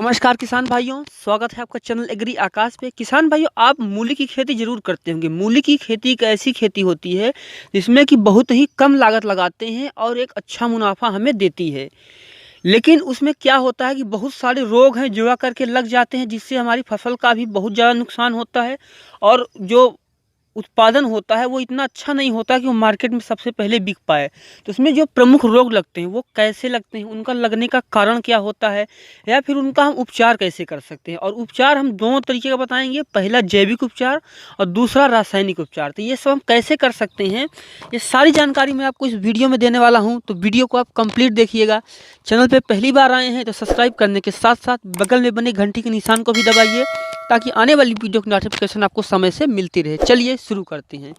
नमस्कार किसान भाइयों, स्वागत है आपका चैनल एग्री आकाश पे। किसान भाइयों, आप मूली की खेती ज़रूर करते होंगे। मूली की खेती एक ऐसी खेती होती है जिसमें कि बहुत ही कम लागत लगाते हैं और एक अच्छा मुनाफा हमें देती है। लेकिन उसमें क्या होता है कि बहुत सारे रोग हैं जो आकर के लग जाते हैं, जिससे हमारी फसल का भी बहुत ज़्यादा नुकसान होता है और जो उत्पादन होता है वो इतना अच्छा नहीं होता कि वो मार्केट में सबसे पहले बिक पाए। तो उसमें जो प्रमुख रोग लगते हैं वो कैसे लगते हैं, उनका लगने का कारण क्या होता है, या फिर उनका हम उपचार कैसे कर सकते हैं। और उपचार हम दोनों तरीके का बताएंगे, पहला जैविक उपचार और दूसरा रासायनिक उपचार। तो ये सब हम कैसे कर सकते हैं, ये सारी जानकारी मैं आपको इस वीडियो में देने वाला हूँ। तो वीडियो को आप कंप्लीट देखिएगा। चैनल पर पहली बार आए हैं तो सब्सक्राइब करने के साथ साथ बगल में बने घंटी के निशान को भी दबाइए, ताकि आने वाली वीडियो की नोटिफिकेशन आपको समय से मिलती रहे। चलिए शुरू करते हैं।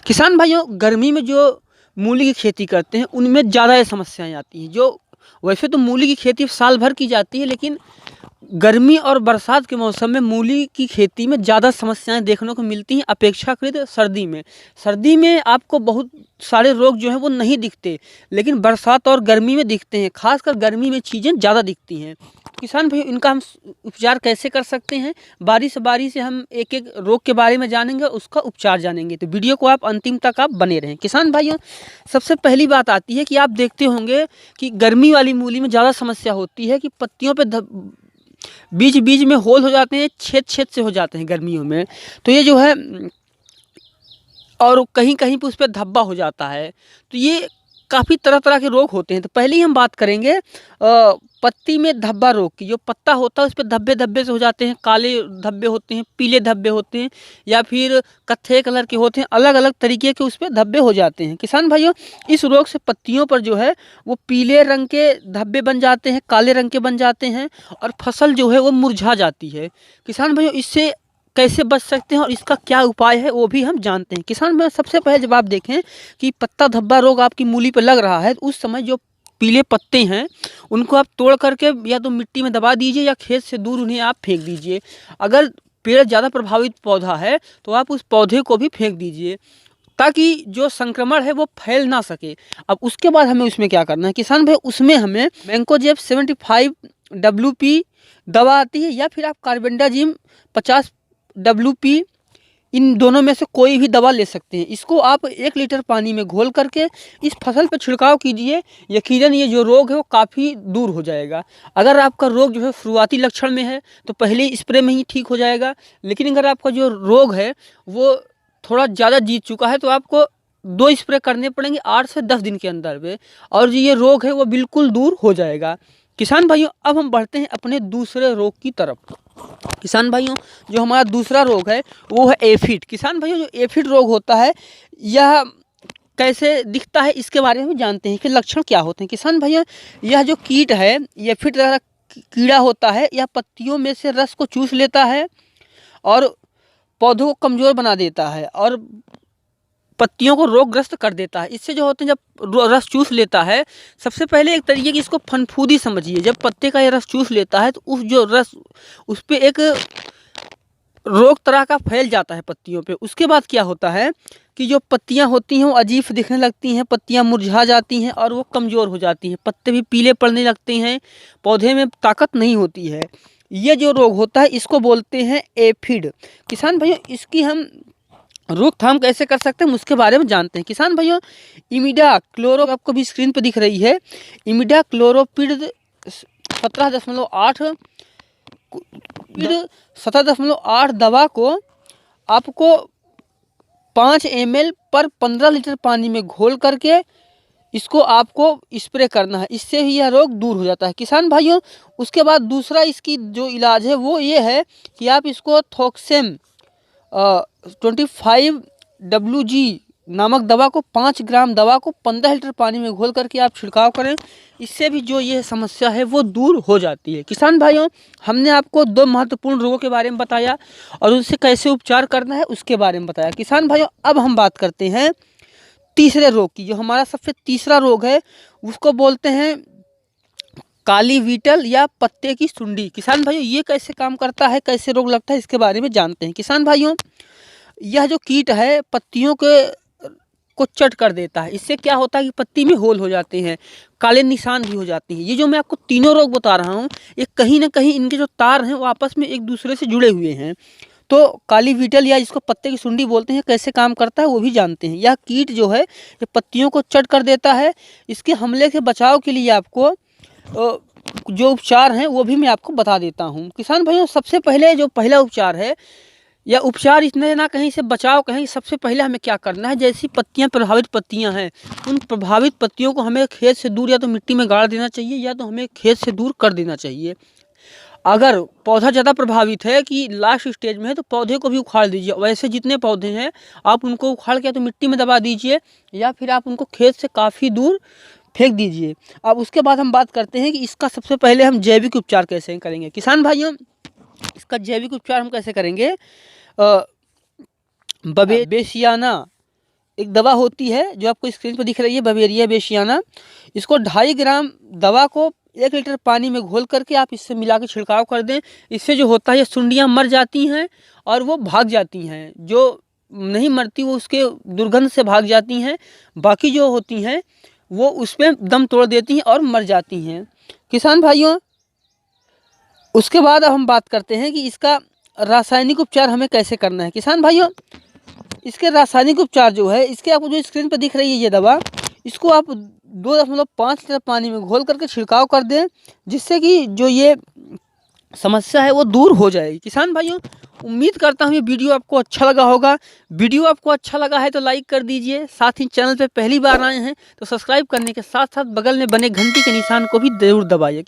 किसान भाइयों, गर्मी में जो मूली की खेती करते हैं उनमें ज़्यादा समस्याएं आती हैं। जो वैसे तो मूली की खेती साल भर की जाती है, लेकिन गर्मी और बरसात के मौसम में मूली की खेती में ज़्यादा समस्याएं देखने को मिलती हैं अपेक्षाकृत सर्दी में। सर्दी में आपको बहुत सारे रोग जो हैं वो नहीं दिखते, लेकिन बरसात और गर्मी में दिखते हैं। खासकर गर्मी में चीज़ें ज़्यादा दिखती हैं। किसान भाई, इनका हम उपचार कैसे कर सकते हैं, बारी से हम एक एक रोग के बारे में जानेंगे, उसका उपचार जानेंगे। तो वीडियो को आप अंतिम तक आप बने रहें। किसान भाइयों, सबसे पहली बात आती है कि आप देखते होंगे कि गर्मी वाली मूली में ज़्यादा समस्या होती है कि पत्तियों पे बीच बीच में होल हो जाते हैं, छेद छेद से हो जाते हैं गर्मियों में। तो ये जो है, और कहीं कहीं पे उस पर धब्बा हो जाता है। तो ये काफ़ी तरह तरह के रोग होते हैं। तो पहले ही हम बात करेंगे पत्ती में धब्बा रोग की। जो पत्ता होता है उस पर धब्बे धब्बे से हो जाते हैं, काले धब्बे होते हैं, पीले धब्बे होते हैं, या फिर कत्थे कलर के होते हैं। अलग अलग तरीके के उस पर धब्बे हो जाते हैं। किसान भाइयों, इस रोग से पत्तियों पर जो है वो पीले रंग के धब्बे बन जाते हैं, काले रंग के बन जाते हैं, और फसल जो है वो मुरझा जाती है। किसान भाइयों, इससे कैसे बच सकते हैं और इसका क्या उपाय है वो भी हम जानते हैं। किसान भाई, सबसे पहले जब आप देखें कि पत्ता धब्बा रोग आपकी मूली पर लग रहा है, तो उस समय जो पीले पत्ते हैं उनको आप तोड़ करके या तो मिट्टी में दबा दीजिए या खेत से दूर उन्हें आप फेंक दीजिए। अगर पेड़ ज़्यादा प्रभावित पौधा है तो आप उस पौधे को भी फेंक दीजिए, ताकि जो संक्रमण है वो फैल ना सके। अब उसके बाद हमें उसमें क्या करना है किसान भाई, उसमें हमें मैंकोजेब 75 WP दवा आती है, या फिर आप कार्बेंडाजिम 50 WP, इन दोनों में से कोई भी दवा ले सकते हैं। इसको आप 1 लीटर पानी में घोल करके इस फसल पर छिड़काव कीजिए। यकीनन ये जो रोग है वो काफ़ी दूर हो जाएगा। अगर आपका रोग जो है शुरुआती लक्षण में है तो पहले स्प्रे में ही ठीक हो जाएगा, लेकिन अगर आपका जो रोग है वो थोड़ा ज़्यादा जीत चुका है तो आपको 2 स्प्रे करने पड़ेंगे 8 से 10 दिन के अंदर में, और ये रोग है वो बिल्कुल दूर हो जाएगा। किसान भाइयों, अब हम बढ़ते हैं अपने दूसरे रोग की तरफ। किसान भाइयों, जो हमारा दूसरा रोग है वो है एफिड। किसान भाइयों, जो एफिड रोग होता है यह कैसे दिखता है इसके बारे में भी जानते हैं कि लक्षण क्या होते हैं। किसान भाइयों, यह जो कीट है, एफिड तरह कीड़ा होता है, यह पत्तियों में से रस को चूस लेता है और पौधों को कमज़ोर बना देता है और पत्तियों को रोगग्रस्त कर देता है। इससे जो होते हैं, जब रस चूस लेता है, सबसे पहले एक तरीके की इसको फनफूदी समझिए। जब पत्ते का ये रस चूस लेता है तो उस जो रस उस पर एक रोग तरह का फैल जाता है पत्तियों पे। उसके बाद क्या होता है कि जो पत्तियां होती हैं वो अजीब दिखने लगती हैं, पत्तियां मुरझा जाती हैं और वो कमज़ोर हो जाती हैं, पत्ते भी पीले पड़ने लगते हैं, पौधे में ताकत नहीं होती है। ये जो रोग होता है इसको बोलते हैं एफिड। किसान भाइयों, इसकी हम रोकथाम कैसे कर सकते हैं उसके बारे में जानते हैं। किसान भाइयों, इमिडा क्लोरो, आपको भी स्क्रीन पर दिख रही है, इमिडा क्लोरोपिड 17.8 दवा को आपको 5 ml पर 15 लीटर पानी में घोल करके इसको आपको स्प्रे करना है। इससे ही यह रोग दूर हो जाता है। किसान भाइयों, उसके बाद दूसरा इसकी जो इलाज है वो ये है कि आप इसको थोक्सेम 25 WG नामक दवा को 5 ग्राम दवा को 15 लीटर पानी में घोल करके आप छिड़काव करें। इससे भी जो ये समस्या है वो दूर हो जाती है। किसान भाइयों, हमने आपको 2 महत्वपूर्ण रोगों के बारे में बताया और उनसे कैसे उपचार करना है उसके बारे में बताया। किसान भाइयों, अब हम बात करते हैं तीसरे रोग की। जो हमारा सबसे तीसरा रोग है उसको बोलते हैं काली वीटल या पत्ते की सुंडी। किसान भाइयों, ये कैसे काम करता है, कैसे रोग लगता है, इसके बारे में जानते हैं। किसान भाइयों, यह जो कीट है पत्तियों के को चट कर देता है। इससे क्या होता है कि पत्ती में होल हो जाते हैं, काले निशान भी हो जाते हैं। ये जो मैं आपको तीनों रोग बता रहा हूँ, ये कहीं ना कहीं इनके जो तार हैं वो आपस में एक दूसरे से जुड़े हुए हैं। तो काली बीटल या जिसको पत्ते की सुंडी बोलते हैं कैसे काम करता है वो भी जानते हैं। यह कीट जो है ये पत्तियों को चट कर देता है। इसके हमले से बचाव के लिए आपको जो उपचार हैं वो भी मैं आपको बता देता हूँ। किसान भाइयों, सबसे पहले जो पहला उपचार है या उपचार इसने ना कहीं से बचाव कहीं, सबसे पहले हमें क्या करना है, जैसी पत्तियां प्रभावित पत्तियां हैं उन प्रभावित पत्तियों को हमें खेत से दूर या तो मिट्टी में गाड़ देना चाहिए या तो हमें खेत से दूर कर देना चाहिए। अगर पौधा ज़्यादा प्रभावित है कि लास्ट स्टेज में है तो पौधे को भी उखाड़ दीजिए। वैसे जितने पौधे हैं आप उनको उखाड़ के तो मिट्टी में दबा दीजिए या फिर आप उनको खेत से काफ़ी दूर फेंक दीजिए। अब उसके बाद हम बात करते हैं कि इसका सबसे पहले हम जैविक उपचार कैसे करेंगे। किसान भाइयों, इसका जैविक उपचार हम कैसे करेंगे, बेसियाना एक दवा होती है जो आपको स्क्रीन पर दिख रही है, बवेरिया बेसियाना। इसको 2.5 ग्राम दवा को 1 लीटर पानी में घोल करके आप इससे मिला के छिड़काव कर दें। इससे जो होता है ये सुंडियाँ मर जाती हैं और वो भाग जाती हैं। जो नहीं मरती वो उसके दुर्गंध से भाग जाती हैं, बाकी जो होती हैं वो उस पर दम तोड़ देती हैं और मर जाती हैं। किसान भाइयों, उसके बाद अब हम बात करते हैं कि इसका रासायनिक उपचार हमें कैसे करना है। किसान भाइयों, इसके रासायनिक उपचार जो है, इसके आपको जो स्क्रीन पर दिख रही है ये दवा, इसको आप 2.5 लीटर पानी में घोल करके छिड़काव कर दें, जिससे कि जो ये समस्या है वो दूर हो जाएगी। किसान भाइयों, उम्मीद करता हूँ ये वीडियो आपको अच्छा लगा होगा। वीडियो आपको अच्छा लगा है तो लाइक कर दीजिए, साथ ही चैनल पे पहली बार आए हैं तो सब्सक्राइब करने के साथ साथ बगल में बने घंटी के निशान को भी ज़रूर दबाइए।